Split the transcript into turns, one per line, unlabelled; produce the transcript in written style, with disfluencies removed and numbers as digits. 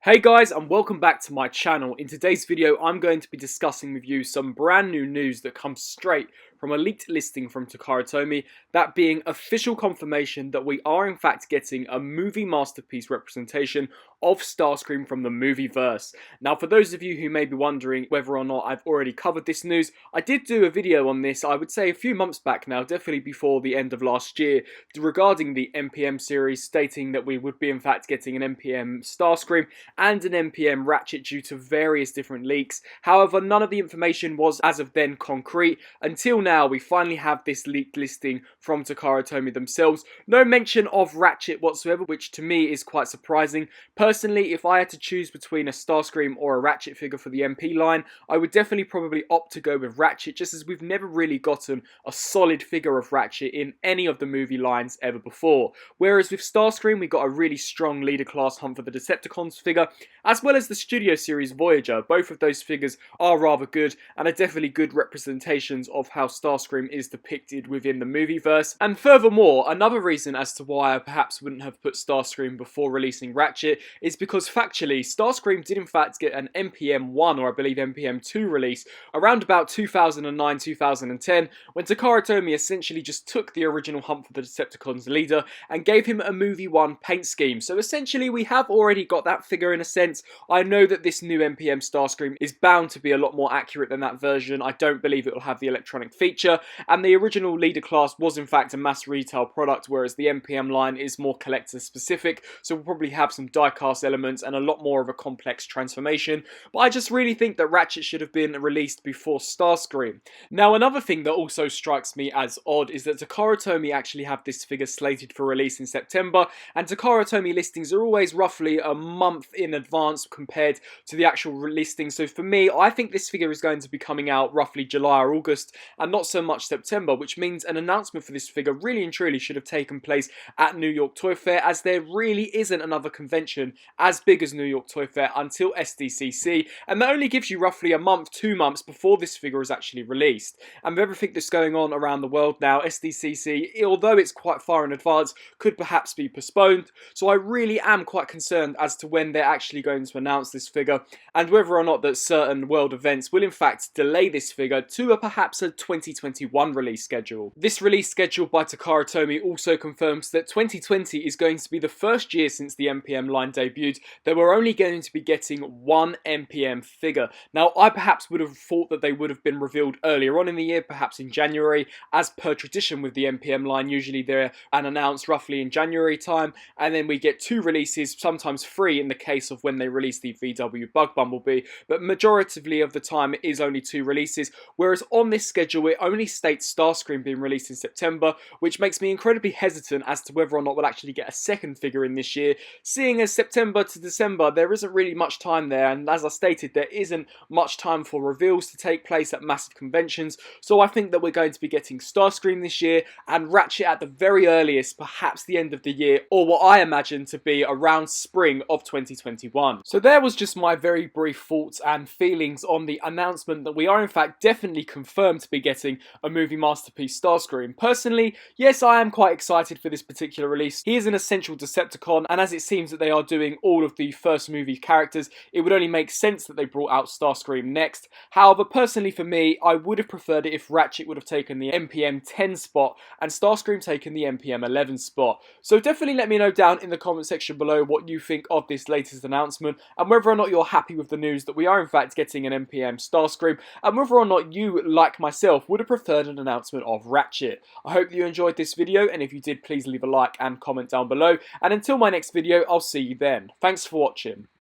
Hey guys, and welcome back to my channel. In today's video I'm going to be discussing with you some brand new news that comes straight from a leaked listing from Takara Tomy, that being official confirmation that we are in fact getting a movie masterpiece representation of Starscream from the movieverse. Now, for those of you who may be wondering whether or not I've already covered this news, I did do a video on this, I would say a few months back now, definitely before the end of last year, regarding the MPM series, stating that we would be in fact getting an MPM Starscream and an MPM Ratchet due to various different leaks. However, none of the information was as of then concrete. Until now, we finally have this leaked listing from Takara Tomy themselves. No mention of Ratchet whatsoever, which to me is quite surprising. Personally, if I had to choose between a Starscream or a Ratchet figure for the MP line, I would definitely probably opt to go with Ratchet, just as we've never really gotten a solid figure of Ratchet in any of the movie lines ever before. Whereas with Starscream, we got a really strong leader class Hunt for the Decepticons figure, as well as the Studio Series Voyager. Both of those figures are rather good and are definitely good representations of how Starscream is depicted within the movieverse. And furthermore, another reason as to why I perhaps wouldn't have put Starscream before releasing Ratchet is because factually, Starscream did in fact get an MPM-1 or I believe MPM-2 release around about 2009-2010, when Takara Tomy essentially just took the original Hunt for the Decepticons leader and gave him a movie 1 paint scheme. So essentially we have already got that figure in a sense. I know that this new MPM Starscream is bound to be a lot more accurate than that version. I don't believe it will have the electronic feature, and the original leader class was in fact a mass retail product, whereas the MPM line is more collector specific, so we'll probably have some die-cast elements and a lot more of a complex transformation. But I just really think that Ratchet should have been released before Starscream. Now, another thing that also strikes me as odd is that Takara Tomy actually have this figure slated for release in September, and Takara Tomy listings are always roughly a month in advance compared to the actual listing. So for me, I think this figure is going to be coming out roughly July or August and not so much September, which means an announcement for this figure really and truly should have taken place at New York Toy Fair, as there really isn't another convention as big as New York Toy Fair until SDCC, and that only gives you roughly a month, 2 months before this figure is actually released. And with everything that's going on around the world now, SDCC, although it's quite far in advance, could perhaps be postponed. So I really am quite concerned as to when they're actually going to announce this figure, and whether or not that certain world events will in fact delay this figure to perhaps a 2021 release schedule. This release schedule by Takara Tomy also confirms that 2020 is going to be the first year since the MPM line debuted that we're only going to be getting one MPM figure. Now, I perhaps would have thought that they would have been revealed earlier on in the year, perhaps in January, as per tradition with the MPM line. Usually they're announced roughly in January time, and then we get 2 releases, sometimes 3 in the case of when they release the VW Bug Bumblebee, but majoritively of the time it is only 2 releases, whereas on this schedule it only states Starscream being released in September, which makes me incredibly hesitant as to whether or not we'll actually get a second figure in this year, seeing as September to December there isn't really much time there, and as I stated, there isn't much time for reveals to take place at massive conventions. So I think that we're going to be getting Starscream this year and Ratchet at the very earliest, perhaps the end of the year, or what I imagine to be around spring of 2021. So there was just my very brief thoughts and feelings on the announcement that we are in fact definitely confirmed to be getting a movie masterpiece Starscream. Personally, yes, I am quite excited for this particular release. He is an essential Decepticon, and as it seems that they are doing all of the first movie characters, it would only make sense that they brought out Starscream next. However, personally for me, I would have preferred it if Ratchet would have taken the MPM-10 spot and Starscream taken the MPM-11 spot. So definitely let me know down in the comment section below what you think of this latest announcement, and whether or not you're happy with the news that we are in fact getting an MPM Starscream, and whether or not you, like myself, would have preferred an announcement of Ratchet. I hope that you enjoyed this video, and if you did, please leave a like and comment down below, and until my next video, I'll see you then. Thanks for watching.